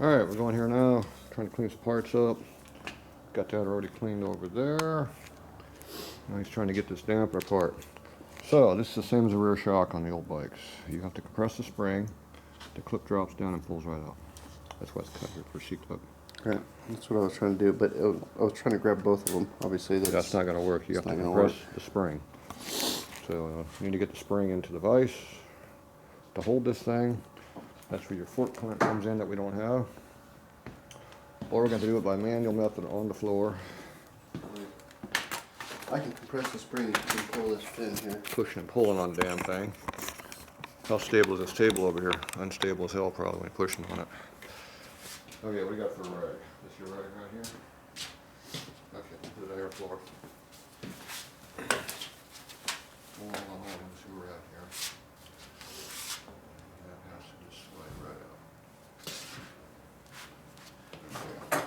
Alright, we're going here now, trying to clean some parts up. Got that already cleaned over there. Now he's trying to get this damper apart. So, this is the same as a rear shock on the old bikes. You have to compress the spring, the clip drops down and pulls right out. That's why it's cut here for sheet clip. Right, that's what I was trying to do, but I was trying to grab both of them. Obviously, that's not going to work. You have to compress the spring. So, you need to get the spring into the vise to hold this thing. That's where your fork clamp comes in that we don't have. Or we're going to do it by manual method on the floor. I can compress the spring and pull this pin here. Pushing and pulling on the damn thing. How stable is this table over here? Unstable as hell probably when pushing on it. Okay, what do you got for a rag? This your rag right here? Okay, put it on your floor. Hold on, let's see where we're at here. That has to just slide right out. Okay.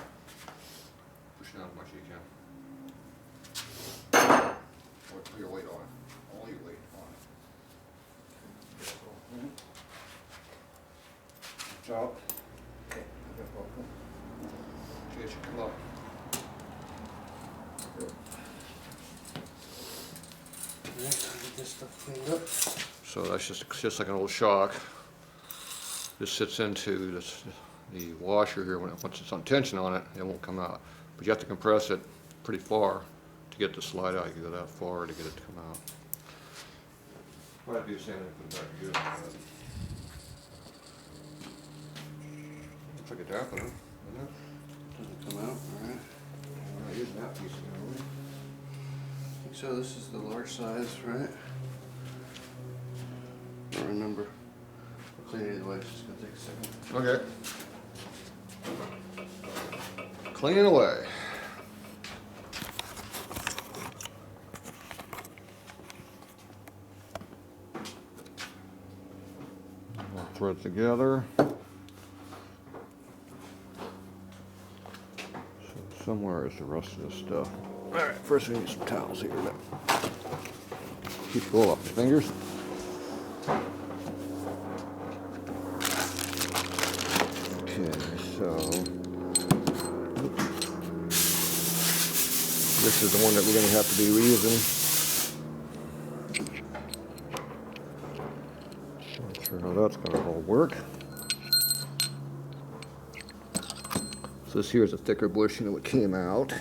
Push down as much as you can. Put your weight on it. All your weight on it. Watch out. Okay, it should come up. Good. Alright, I'll get this stuff cleaned up. So that's just like an old shock. This sits into the washer here. Once it's on tension on it, it won't come out. But you have to compress it pretty far to get the slide out. You go that far to get it to come out. Might be the same thing put it back together. Looks like a dampener, doesn't it? Doesn't come out, alright. I'm not using that piece again, are we? I think so, this is the large size, right? I don't remember. I'll clean it either way, it's just gonna take a second. Okay. Cleaning away. We'll throw it together. So somewhere is the rest of this stuff. Alright, first we need some towels here. Keep it all off the fingers. Okay, so this is the one that we're going to have to be reusing. Not sure how that's going to all work. So this here is a thicker bushing than what came out.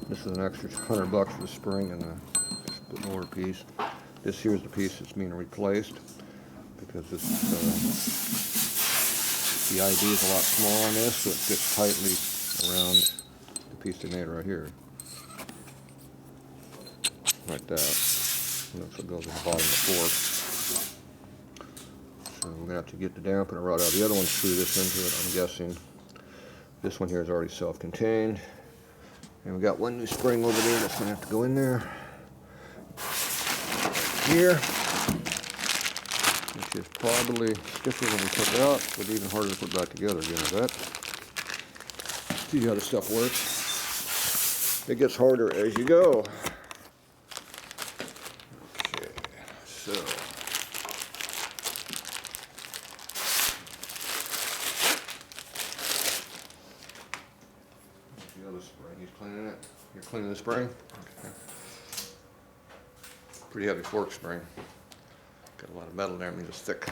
This is an extra $100 for the spring and the lower piece. This here is the piece that's being replaced because this the ID is a lot smaller on this, so it fits tightly around the piece they made right here, like that. And that's what goes in the bottom of the fork. So we're gonna have to get the dampener rod out. The other one screw this into it, I'm guessing. This one here is already self-contained. And we got one new spring over there that's gonna have to go in there. Right here. Which is probably stiffer than we took out, but even harder to put back together again, I bet. See how this stuff works. It gets harder as you go. Okay, so. The other spring, he's cleaning it. You're cleaning the spring? Okay. Pretty heavy fork spring. Got a lot of metal there, it means it's thick.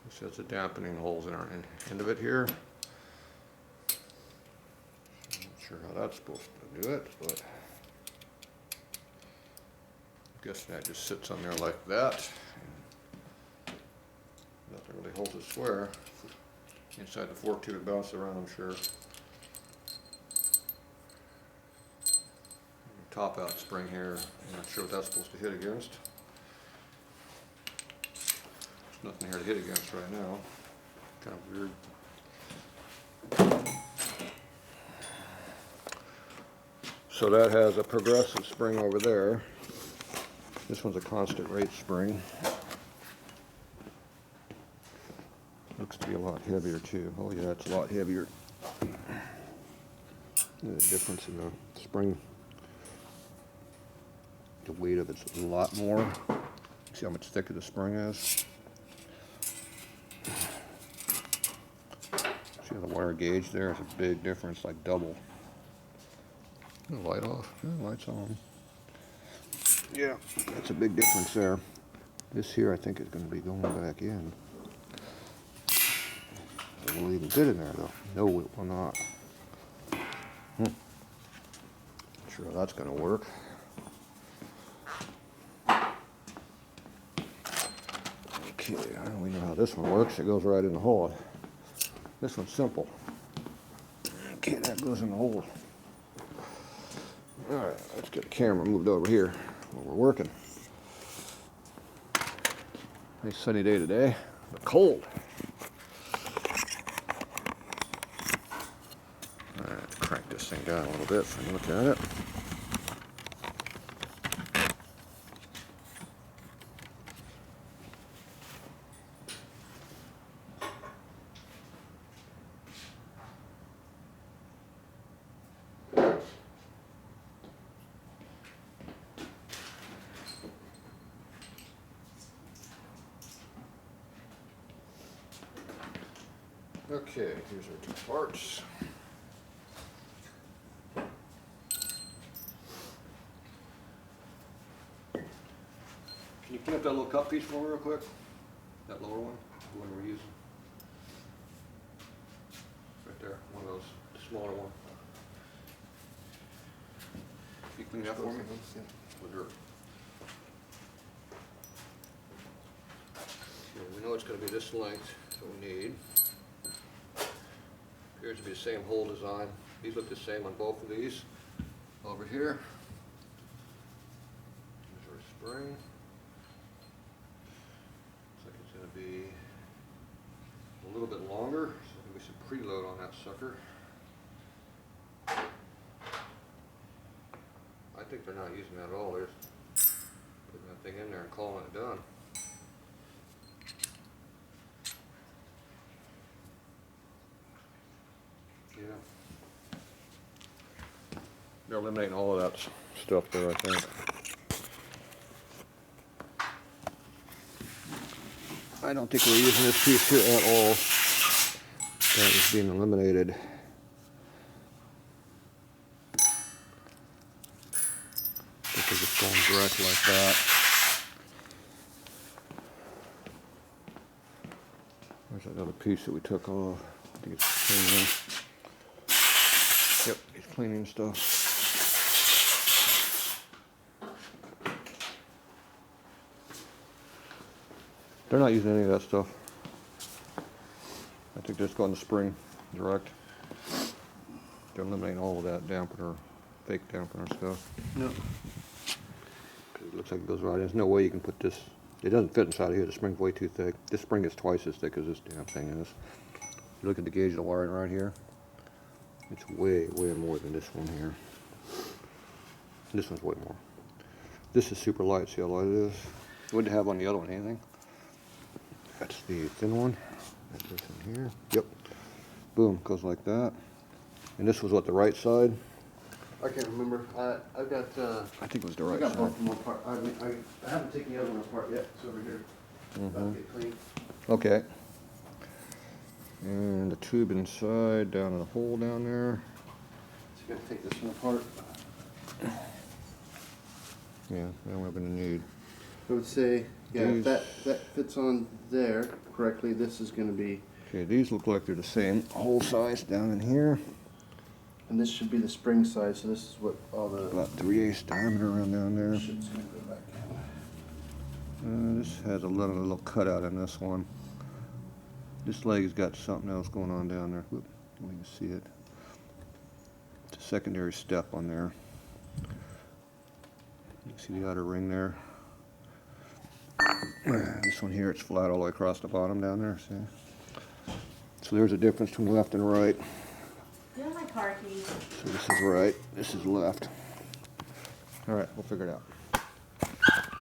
This has the dampening holes in our end of it here. I'm not sure how that's supposed to do it, but I guess that just sits on there like that. Nothing really holds it square. Inside the fork tube, it bounces around, I'm sure. Top out spring here. I'm not sure what that's supposed to hit against. There's nothing here to hit against right now. Kind of weird. So that has a progressive spring over there. This one's a constant rate spring. Looks to be a lot heavier too. Oh yeah, it's a lot heavier. The difference in the spring The weight of it's a lot more. See how much thicker the spring is? See how the wire gauge there is a big difference, like double. The light off? Yeah, light's on. Yeah, that's a big difference there. This here I think is going to be going back in. It will even fit in there though. No, it will not. Sure that's going to work. Okay, we know how this one works. It goes right in the hole. This one's simple. Okay, that goes in the hole. Alright, let's get the camera moved over here while we're working. Nice sunny day today, but cold. Alright, let's crank this thing down a little bit so I can look at it. Okay, here's our two parts. Can you clean up that little cup piece for me real quick? That lower one, the one we're using. Right there, one of those, the smaller one. Can you clean that for me? With dirt. Okay, we know it's going to be this length, so we need. Appears to be the same hole design. These look the same on both of these. Over here, here's our spring. Looks like it's going to be a little bit longer, so we should preload on that sucker. I think they're not using that at all. They're just putting that thing in there and calling it done. Yeah. They're eliminating all of that stuff there, I think. I don't think we're using this piece here at all. That is being eliminated. This is just going direct like that. There's another piece that we took off. I think it's cleaning. Yep, it's cleaning stuff. They're not using any of that stuff. I think they're just going to spring direct. They're eliminating all of that dampener, fake dampener stuff. No. It looks like it goes right in. There's no way you can put this. It doesn't fit inside of here. The spring's way too thick. This spring is twice as thick as this damn thing is. You look at the gauge of the wiring right here. It's way, way more than this one here. This one's way more. This is super light. See how light it is? What did it have on the other one? Anything? That's the thin one. That goes in here. Yep. Boom. Goes like that. And this was what, the right side? I can't remember. I've got. I think it was the I right got side. both of them apart. I haven't taken the other one apart yet. It's over here. About to get clean. Okay. And the tube inside, down in the hole down there. So you got to take this one apart. Yeah, then we're going to need. I would say, yeah, if These- that fits on there correctly, this is going to be, Okay, these look like they're the same hole size down in here. and this should be the spring size. So this is what all the About 3/8 diameter around down there. shit's going to go back in. This has a little cutout in this one. This leg's got something else going on down there. Whoop, you can see it. It's a secondary step on there. You can see the outer ring there. This one here, it's flat all the way across the bottom down there, see? So there's a difference between left and right. You have my car keys. So this is right, this is left. All right, we'll figure it out.